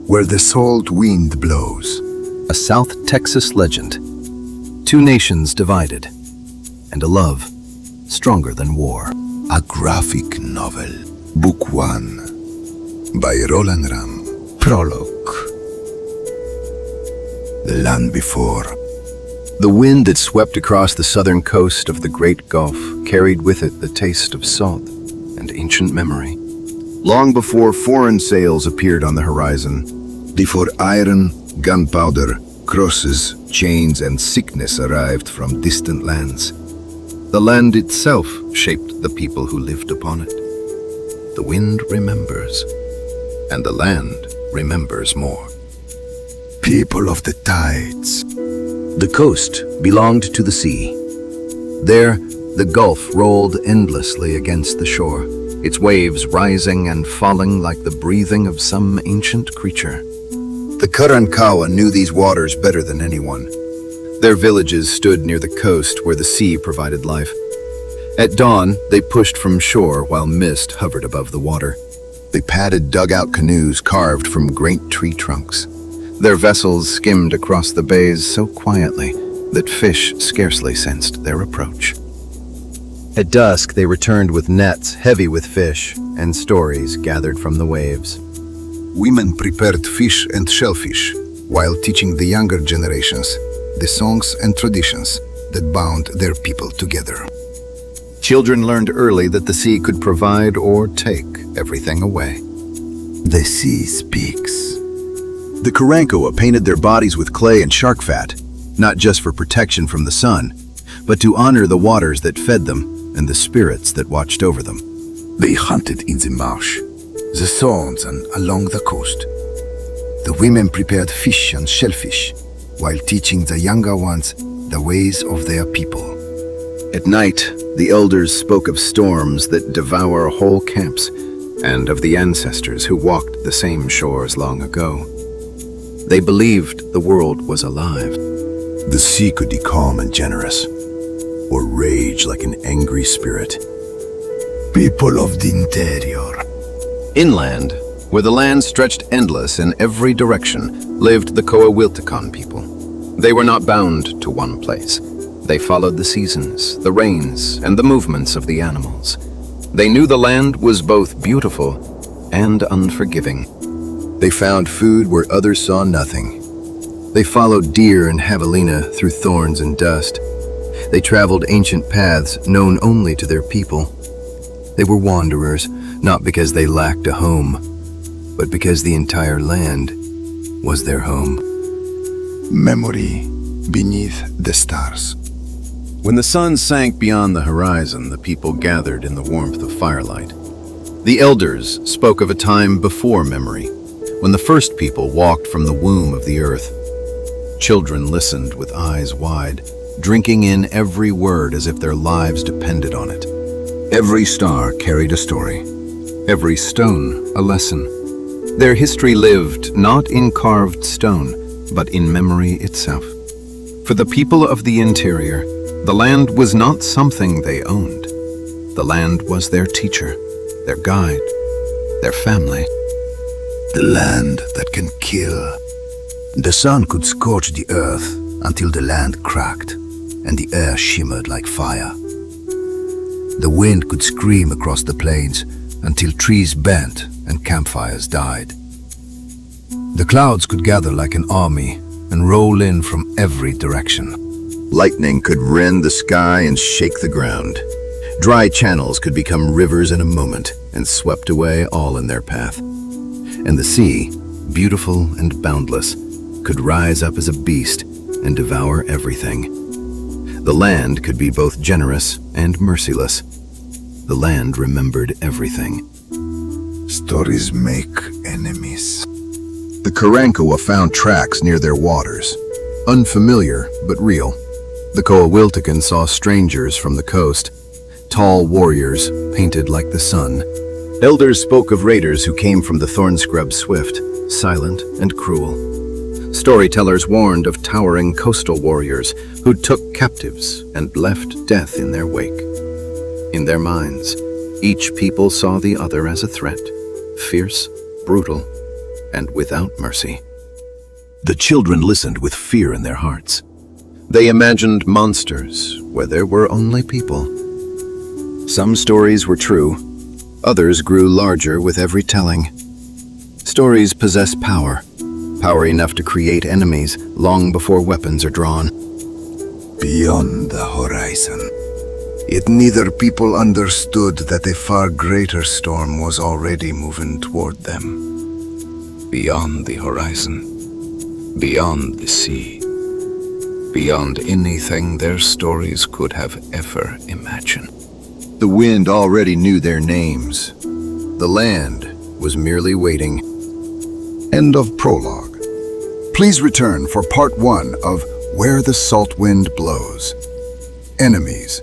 where the salt wind blows. A South Texas legend. Two nations divided, and a love stronger than war. A graphic novel. Book 1 by Roland Ram. Prologue. The land before. The wind that swept across the southern coast of the Great Gulf carried with it the taste of salt and ancient memory. Long before foreign sails appeared on the horizon, Before iron, gunpowder, crosses, chains, and sickness arrived from distant lands, the land itself shaped the people who lived upon it. The wind remembers, and the land remembers more. people of the tides. The coast belonged to the sea. There, the gulf rolled endlessly against the shore, its waves rising and falling like the breathing of some ancient creature. The Karankawa knew these waters better than anyone. Their villages stood near the coast where the sea provided life. At dawn, they pushed from shore while mist hovered above the water. They padded dugout canoes carved from great tree trunks. Their vessels skimmed across the bays so quietly that fish scarcely sensed their approach. At dusk, they returned with nets heavy with fish and stories gathered from the waves. Women prepared fish and shellfish while teaching the younger generations the songs and traditions that bound their people together. Children learned early that the sea could provide or take everything away. The sea speaks. The Karankawa painted their bodies with clay and shark fat, not just for protection from the sun, but to honor the waters that fed them and the spirits that watched over them. They hunted in the marsh, the swamps, and along the coast. The women prepared fish and shellfish while teaching the younger ones the ways of their people. At night, the elders spoke of storms that devour whole camps and of the ancestors who walked the same shores long ago. They believed the world was alive. The sea could be calm and generous, or rage like an angry spirit. People of the interior. Inland, where the land stretched endless in every direction, lived the Coahuiltecan people. They were not bound to one place. They followed the seasons, the rains, and the movements of the animals. They knew the land was both beautiful and unforgiving. They found food where others saw nothing. They followed deer and javelina through thorns and dust. They traveled ancient paths known only to their people. They were wanderers, not because they lacked a home, but because the entire land was their home. Memory beneath the stars. When the sun sank beyond the horizon, the people gathered in the warmth of firelight. The elders spoke of a time before memory, when the first people walked from the womb of the earth. Children listened with eyes wide, drinking in every word as if their lives depended on it. Every star carried a story. Every stone a lesson. Their history lived not in carved stone, but in memory itself. For the people of the interior, the land was not something they owned. The land was their teacher, their guide, their family. The land that can kill. The sun could scorch the earth until the land cracked and the air shimmered like fire. The wind could scream across the plains until trees bent and campfires died. The clouds could gather like an army and roll in from every direction. Lightning could rend the sky and shake the ground. Dry channels could become rivers in a moment and swept away all in their path. And the sea, beautiful and boundless, could rise up as a beast and devour everything. The land could be both generous and merciless. The land remembered everything. Stories make enemies. The Karankawa found tracks near their waters, unfamiliar but real. The Coahuiltecan saw strangers from the coast, tall warriors painted like the sun. Elders spoke of raiders who came from the thorn scrub swift, silent and cruel. Storytellers warned of towering coastal warriors who took captives and left death in their wake. In their minds, each people saw the other as a threat, fierce, brutal, and without mercy. The children listened with fear in their hearts. They imagined monsters where there were only people. Some stories were true, others grew larger with every telling. Stories possess power, power enough to create enemies long before weapons are drawn. Beyond the horizon. Yet neither people understood that a far greater storm was already moving toward them. Beyond the horizon, beyond the sea, beyond anything their stories could have ever imagined. The wind already knew their names. The land was merely waiting. End of Prologue. Please return for part 1 of Where the Salt Wind Blows. Enemies